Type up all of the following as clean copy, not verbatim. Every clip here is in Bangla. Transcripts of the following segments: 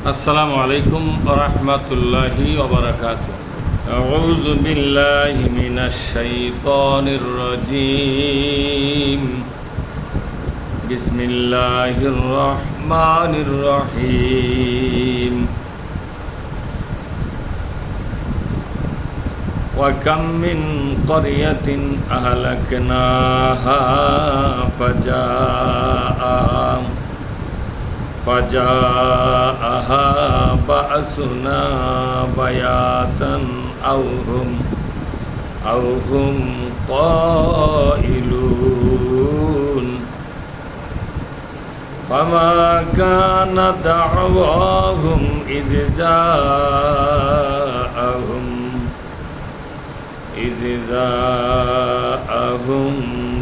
আসসালামু আলাইকুম ওয়া রাহমাতুল্লাহি ওয়া বারাকাতুহু। আউযু বিল্লাহি মিনাশ শাইতানির রাজীম। বিসমিল্লাহির রহমানির রহিম। ওয়া কাম মিন ক্বরিয়াতিন আহলাকনাহা فجاءها بأسنا بياتا أو هم قائلون فما كان دعواهم إذ جاءهم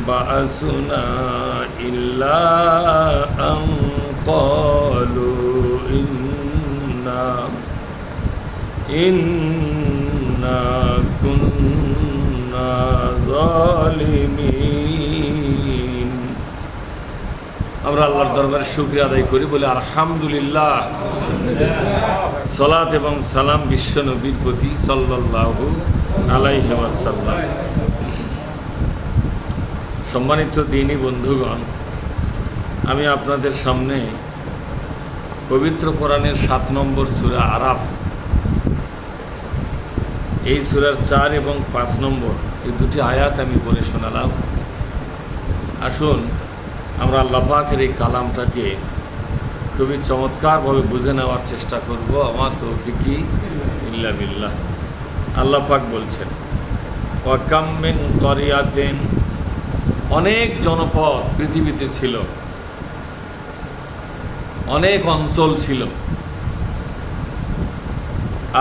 بأسنا إلا أن قالوا إنا كنا ظالمين। আমরা আল্লাহর দরবারে শুকরিয়া আদায় করি, বলে আলহামদুলিল্লাহ। সালাত এবং সালাম বিশ্ব নবীর প্রতি সাল্লাল্লাহু আলাইহি ওয়াসাল্লাম। সম্মানিত দ্বীনী বন্ধুগণ, আমি আপনাদের সামনে পবিত্র কোরআনের 7 নম্বর সূরা আরাফ, এই সূরার 4 এবং 5 নম্বর এই দুটি আয়াত আমি পড়ে শোনালাম। আসুন আমরা আল্লাহ পাকের এই কালামটাকে খুবই চমৎকারভাবে বুঝে নেওয়ার চেষ্টা করব। আমার তৌফিকি ইল্লা বিল্লাহ। আল্লাহ পাক বলছেন, ওয়া কাম মিন ক্বরিয়াতিন, অনেক জনপদ পৃথিবীতে ছিল, অনেক অঞ্চল ছিল।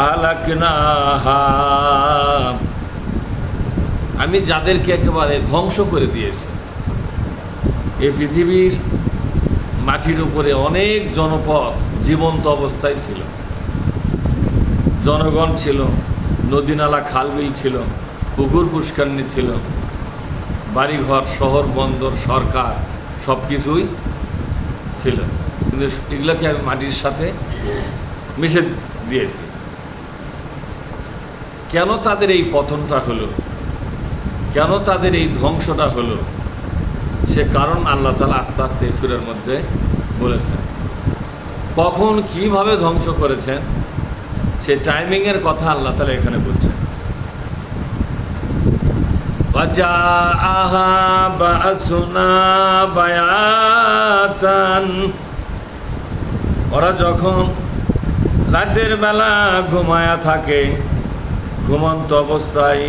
আহলাকনাহা, আমি যাদেরকে একেবারে ধ্বংস করে দিয়েছি। এই পৃথিবীর মাটির উপরে অনেক জনপদ জীবন্ত অবস্থায় ছিল, জনগণ ছিল, নদী নালা খালবিল ছিল, পুকুর পুষ্করণী ছিল, বাড়িঘর, শহর বন্দর, সরকার, সব কিছুই ছিল। কিন্তু এগুলোকে আমি মাটির সাথে মিশে দিয়েছি। কেন তাদের এই পতনটা হলো, কেন তাদের এই ধ্বংসটা হলো, সে কারণ আল্লাহ তাআলা আস্তে আস্তে এই সূরার মধ্যে বলেছেন। কখন কিভাবে ধ্বংস করেছেন সে টাইমিংয়ের কথা আল্লাহ তাআলা এখানে বলছেন। ফাজাআহা বা'সুনা বায়াতান, ওরা যখন রাতের বেলা ঘুমায়া থাকে, ঘুমন্ত অবস্থায়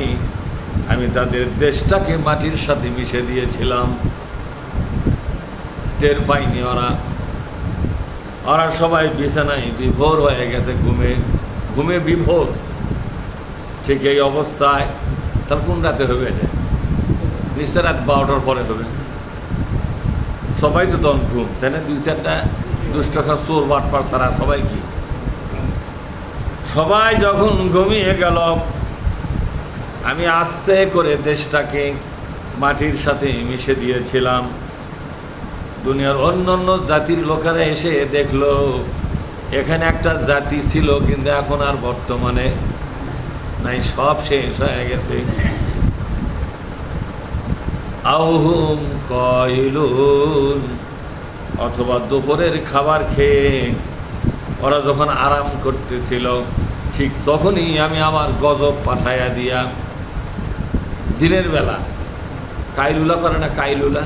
আমি তাদের দেশটাকে মাটির সাথে মিশে দিয়েছিলাম। টের পাইনি ওরা সবাই বিছানায় বিভোর হয়ে গেছে, ঘুমে বিভোর। ঠিক এই অবস্থায় তার কোন রাতে হবে? নিশ্চয় রাত 12টার পরে হবে। সবাই তো তখন ঘুম, তাই না? 2-4টা দুষ্টখা চোর বাটপার ছাড়া সবাই কি, সবাই যখন ঘুমিয়ে গেল, আমি আস্তে করে দেশটাকে মাটির সাথে মিশে দিয়েছিলাম। দুনিয়ার অন্যান্য জাতির লোকেরা এসে দেখলো এখানে একটা জাতি ছিল, কিন্তু এখন আর বর্তমানে নাই, সব শেষ হয়ে গেছে। আউহুম কাইলুন, অথবা দুপুরের খাবার খেয়ে ওরা যখন আরাম করতেছিল, ঠিক তখনই আমি আমার গজব পাঠাইয়া দিয়া, দিনের বেলা কাইলুলা করে না, কাইলুলা,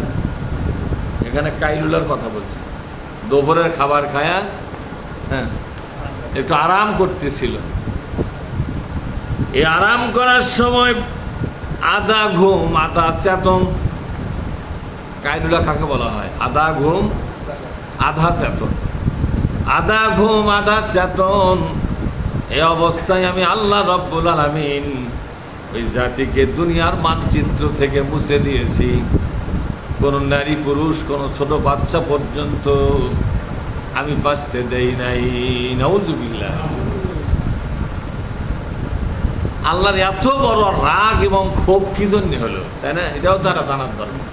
এখানে কাইলুলার কথা বলছি। দুপুরের খাবার খায়া একটু আরাম করতেছিল। এই আরাম করার সময় আধা ঘুম আধা চেতন, কাইলুলা কাকে বলা হয়? আধা ঘুম আধা চেতন, আধা ঘুম আধা চেতন। এই অবস্থায় আমি আল্লাহ রব্বুল আলামিন ওই জাতিকে দুনিয়ার মানচিত্র থেকে মুছে দিয়েছি। কোনো নারী পুরুষ, কোনো ছোট বাচ্চা পর্যন্ত আমি বাঁচতে দেই নাই। নাউজুবিল্লাহ। আল্লাহর এত বড় রাগ এবং ক্ষোভ কি জন্য হলো, তাই না? এটাও তারা জানার দরকার।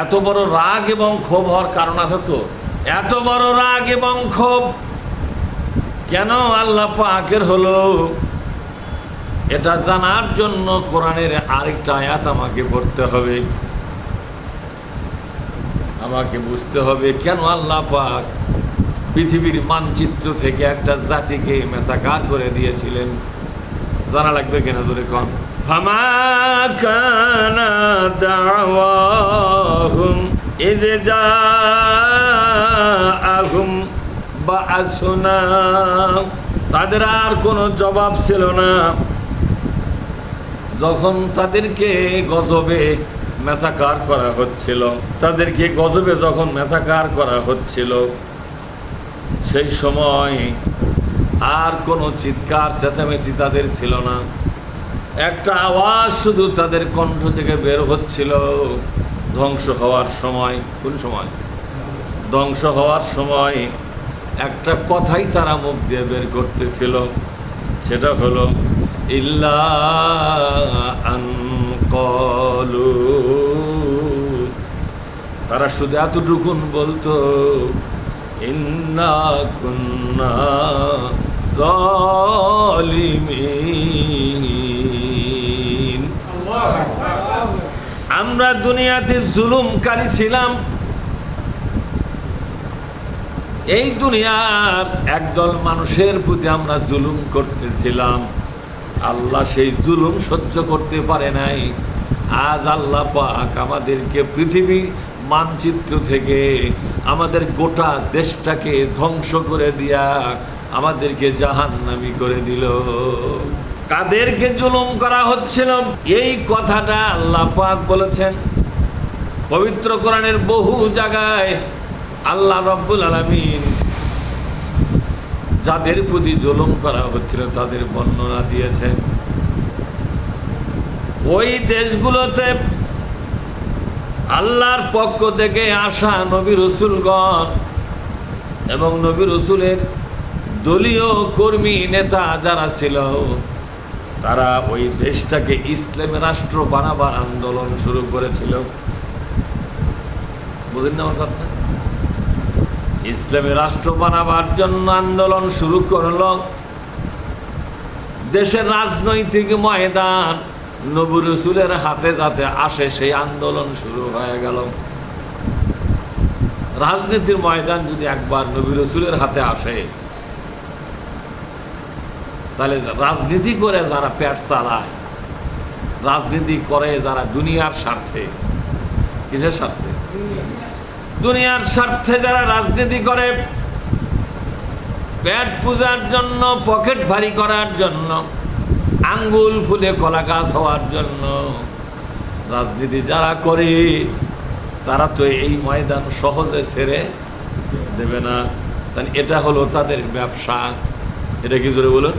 এত বড় রাগ এবং ক্ষোভ হওয়ার কারণ আছে তো। এত বড় রাগ এবং ক্ষোভ কেন আল্লাহ পাকের হলো, এটা জানার জন্য কোরআনের আরেকটা আয়াত আমাকে পড়তে হবে, আমাকে বুঝতে হবে কেন আল্লাহ পাক পৃথিবীর মানচিত্র থেকে একটা জাতিকে মেসাকার করে দিয়েছিলেন। জানা লাগবে কিনা জোরে কোন। ফামা কানা দাওয়াহুম ইযা জাআহুম বাআসুনা, তাদের আর কোনো জবাব ছিল না যখন তাদেরকে গজবে মেসাকার করা হচ্ছিল, তাদেরকে গজবে যখন মেসাকার করা হচ্ছিল, সেই সময় আর কোনো চিৎকার চেঁচামেচি তাদের ছিল না। একটা আওয়াজ শুধু তাদের কণ্ঠ থেকে বের হচ্ছিল, ধ্বংস হওয়ার সময়। কোন সময়? ধ্বংস হওয়ার সময় একটা কথাই তারা মুখ দিয়ে বের করতেছিল, সেটা হলো ইল্লা আন ক্বালু, তারা শুধু এতটুকুন বলতো ইন্না কুন্না যালিমিন, আমরা দুনিয়াতে জুলুমকারী ছিলাম। এই দুনিয়ার একদল মানুষের প্রতি আমরা জুলুম করতেছিলাম, আল্লাহ সেই জুলুম সহ্য করতে পারে নাই। আজ আল্লাহ পাক আমাদেরকে পৃথিবীর মানচিত্র থেকে আমাদের গোটা দেশটাকে ধ্বংস করে দিয়া আমাদেরকে জাহান্নামী করে দিল। কাদেরকে জুলুম করা হচ্ছিল এই কথাটা আল্লাহ পাক বলেছেন পবিত্র কোরআনের বহু জায়গায়। আল্লাহ রব্বুল আলামিন যাদের প্রতি জুলুম করা হচ্ছিল তাদের বর্ণনা দিয়েছেন। ওই দেশগুলোতে আল্লাহর পক্ষ থেকে আসা নবী রসুলগণ এবং নবী রসুলের দলীয় কর্মী নেতা যারা ছিল, তারা ওই দেশটাকে ইসলামী রাষ্ট্র বানাবার আন্দোলন শুরু করেছিল। বুঝলেন না আমার কথা? ইসলামী রাষ্ট্র বানাবার জন্য আন্দোলন শুরু করল। দেশের রাজনৈতিক ময়দান নবী রাসূলের হাতে যাতে আসে সেই আন্দোলন শুরু হয়ে গেল। রাজনীতির ময়দান যদি একবার নবী রাসূলের হাতে আসে, তাহলে রাজনীতি করে যারা পেট চালায়, রাজনীতি করে যারা দুনিয়ার স্বার্থে, কিসের স্বার্থে? দুনিয়ার স্বার্থে যারা রাজনীতি করে, পেট পূজার জন্য, পকেট ভারী করার জন্য, আঙ্গুল ফুলে কলা গাছ হওয়ার জন্য রাজনীতি যারা করে, তারা তো এই ময়দান সহজে ছেড়ে দেবে না। তাহলে এটা হলো তাদের ব্যবসা। এটা কি জোরে বলুন?